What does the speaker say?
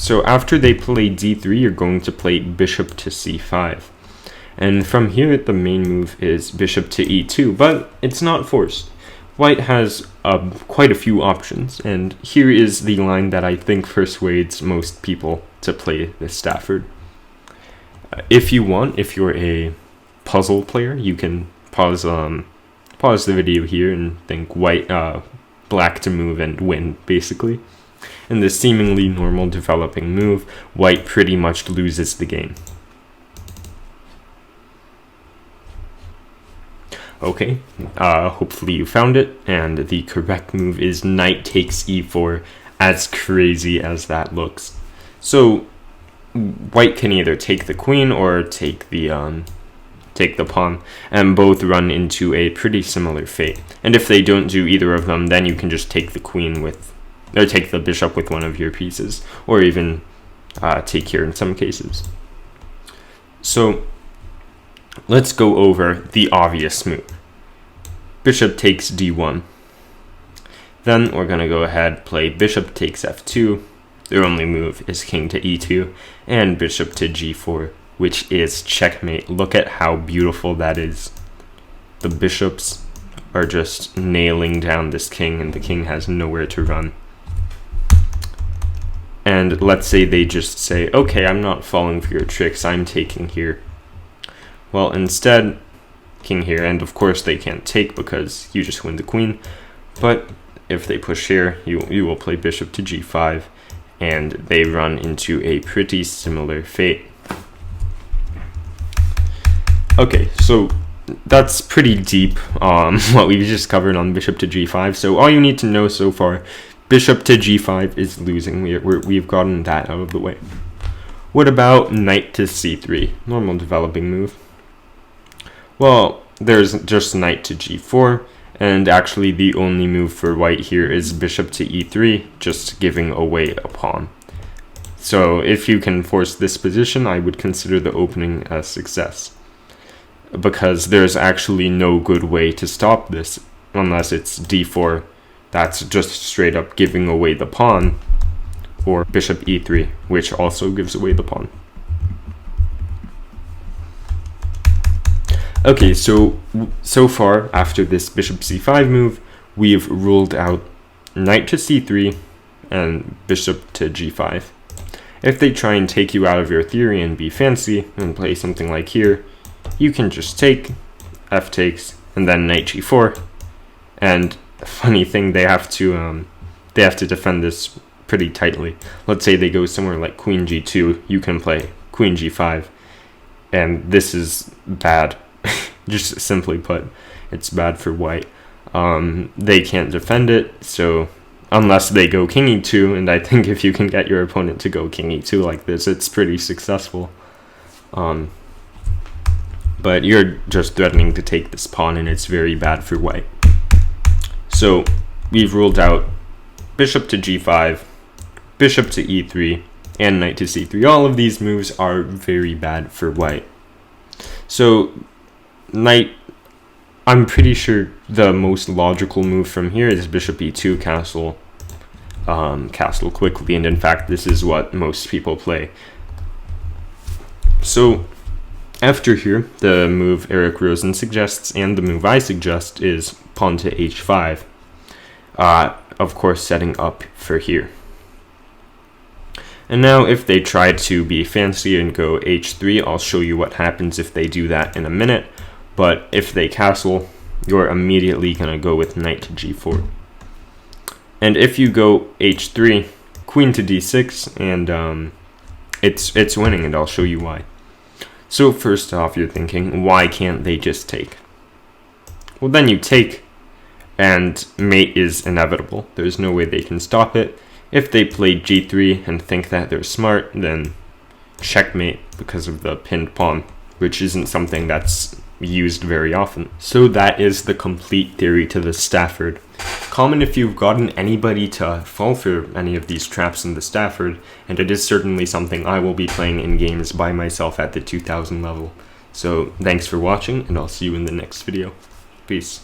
So after they play d3, you're going to play bishop to c5. And from here, the main move is bishop to e2, but it's not forced. White has quite a few options, and here is the line that I think persuades most people to play this Stafford. If you want, if you're a puzzle player, you can pause the video here and think black to move and win, basically. In this seemingly normal developing move, white pretty much loses the game. Okay, hopefully you found it, and the correct move is knight takes e4, as crazy as that looks. So white can either take the queen or take the pawn, and both run into a pretty similar fate. And if they don't do either of them, then you can just take the queen or take the bishop with one of your pieces, or even take here in some cases. So let's go over the obvious move. Bishop takes d1. Then we're going to go ahead, play bishop takes f2. Their only move is king to e2, and bishop to g4, which is checkmate. Look at how beautiful that is. The bishops are just nailing down this king, and the king has nowhere to run. And let's say they just say, okay, I'm not falling for your tricks, I'm taking here. Well, instead, king here, and of course they can't take because you just win the queen. But if they push here, you will play bishop to g5, and they run into a pretty similar fate. Okay, so that's pretty deep, what we've just covered on bishop to g5. So all you need to know so far, bishop to g5 is losing. We've gotten that out of the way. What about knight to c3? Normal developing move. Well, there's just knight to g4, and actually the only move for white here is bishop to e3, just giving away a pawn. So if you can force this position, I would consider the opening a success, because there's actually no good way to stop this unless it's d4. That's just straight up giving away the pawn, or bishop e3, which also gives away the pawn. Okay, so far, after this bishop c5 move, we've ruled out knight to c3 and bishop to g5. If they try and take you out of your theory and be fancy and play something like here, you can just take, f takes, and then knight g4. And funny thing, they have to defend this pretty tightly. Let's say they go somewhere like queen g2, you can play queen g5, and this is bad. Just simply put, it's bad for white. They can't defend it, so unless they go king e2, and I think if you can get your opponent to go king e2 like this, it's pretty successful. But you're just threatening to take this pawn, and it's very bad for white. So we've ruled out bishop to g5, bishop to e3, and knight to c3. All of these moves are very bad for white. So knight, I'm pretty sure the most logical move from here is bishop e2, castle quickly, and in fact this is what most people play. So after here, the move Eric Rosen suggests and the move I suggest is pawn to h5, of course setting up for here. And now if they try to be fancy and go h3, I'll show you what happens if they do that in a minute. But if they castle, you're immediately going to go with knight to g4. And if you go h3, queen to d6, and it's winning, and I'll show you why. So first off, you're thinking, why can't they just take? Well, then you take, and mate is inevitable. There's no way they can stop it. If they play g3 and think that they're smart, then checkmate because of the pinned pawn, which isn't something that's used very often. So that is the complete theory to the Stafford. Comment if you've gotten anybody to fall for any of these traps in the Stafford, and it is certainly something I will be playing in games by myself at the 2000 level. So thanks for watching, and I'll see you in the next video. Peace.